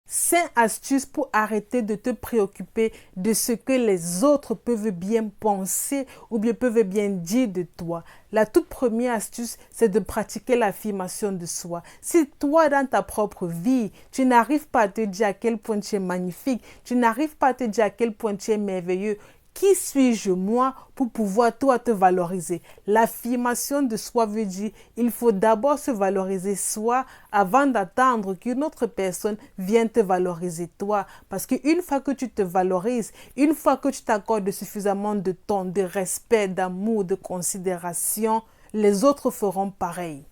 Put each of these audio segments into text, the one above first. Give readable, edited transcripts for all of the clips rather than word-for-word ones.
5 astuces pour arrêter de te préoccuper de ce que les autres peuvent bien penser ou bien peuvent bien dire de toi. La toute première astuce, c'est de pratiquer l'affirmation de soi. Si toi, dans ta propre vie, tu n'arrives pas à te dire à quel point tu es magnifique, tu n'arrives pas à te dire à quel point tu es merveilleux, qui suis-je moi pour pouvoir toi te valoriser? L'affirmation de soi veut dire il faut d'abord se valoriser soi avant d'attendre qu'une autre personne vienne te valoriser toi. Parce qu'une fois que tu te valorises, une fois que tu t'accordes suffisamment de temps, de respect, d'amour, de considération, les autres feront pareil.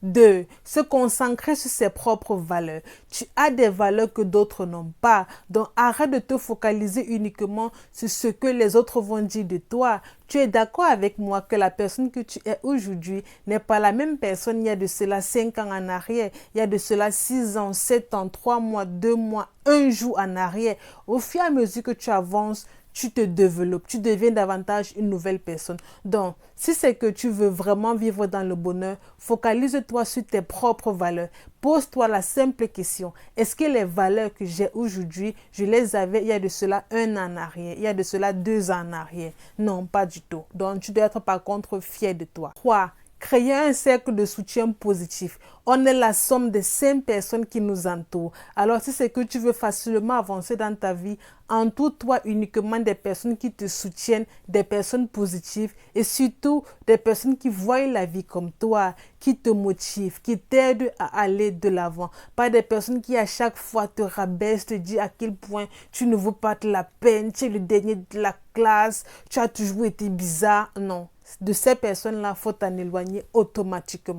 2. Se concentrer sur ses propres valeurs. Tu as des valeurs que d'autres n'ont pas. Donc arrête de te focaliser uniquement sur ce que les autres vont dire de toi. Tu es d'accord avec moi que la personne que tu es aujourd'hui n'est pas la même personne il y a de cela 5 ans en arrière, il y a de cela 6 ans, 7 ans, 3 mois, 2 mois, 1 jour en arrière. Au fur et à mesure que tu avances, tu te développes, tu deviens davantage une nouvelle personne. Donc, si c'est que tu veux vraiment vivre dans le bonheur, focalise-toi sur tes propres valeurs. Pose-toi la simple question, est-ce que les valeurs que j'ai aujourd'hui, je les avais il y a de cela 1 an en arrière, il y a de cela 2 ans en arrière? Non, pas du tout. Donc, tu dois être par contre fier de toi. 3. Créer un cercle de soutien positif. On est la somme des 5 personnes qui nous entourent. Alors, si c'est que tu veux facilement avancer dans ta vie, entoure-toi uniquement des personnes qui te soutiennent, des personnes positives et surtout des personnes qui voient la vie comme toi, qui te motivent, qui t'aident à aller de l'avant. Pas des personnes qui à chaque fois te rabaissent, te disent à quel point tu ne vaux pas de la peine, tu es le dernier de la classe, tu as toujours été bizarre. Non. De ces personnes-là, il faut t'en éloigner automatiquement.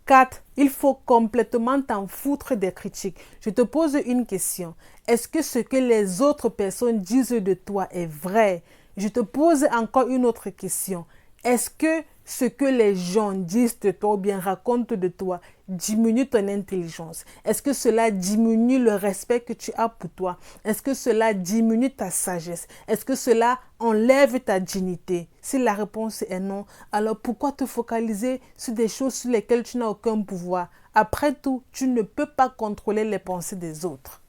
4. Il faut complètement t'en foutre des critiques. Je te pose une question. Est-ce que ce que les autres personnes disent de toi est vrai? Je te pose encore une autre question. Est-ce que ce que les gens disent de toi ou bien racontent de toi diminue ton intelligence? Est-ce que cela diminue le respect que tu as pour toi? Est-ce que cela diminue ta sagesse? Est-ce que cela enlève ta dignité? Si la réponse est non, alors pourquoi te focaliser sur des choses sur lesquelles tu n'as aucun pouvoir? Après tout, tu ne peux pas contrôler les pensées des autres.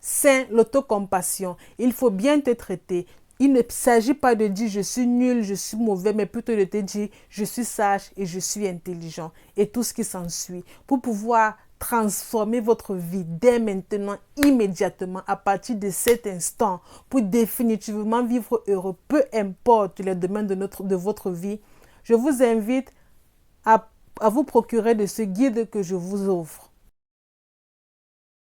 5. L'autocompassion. Il faut bien te traiter. Il ne s'agit pas de dire je suis nul, je suis mauvais, mais plutôt de te dire je suis sage et je suis intelligent et tout ce qui s'ensuit. Pour pouvoir transformer votre vie dès maintenant, immédiatement, à partir de cet instant, pour définitivement vivre heureux, peu importe les domaines de votre vie, je vous invite à vous procurer de ce guide que je vous offre.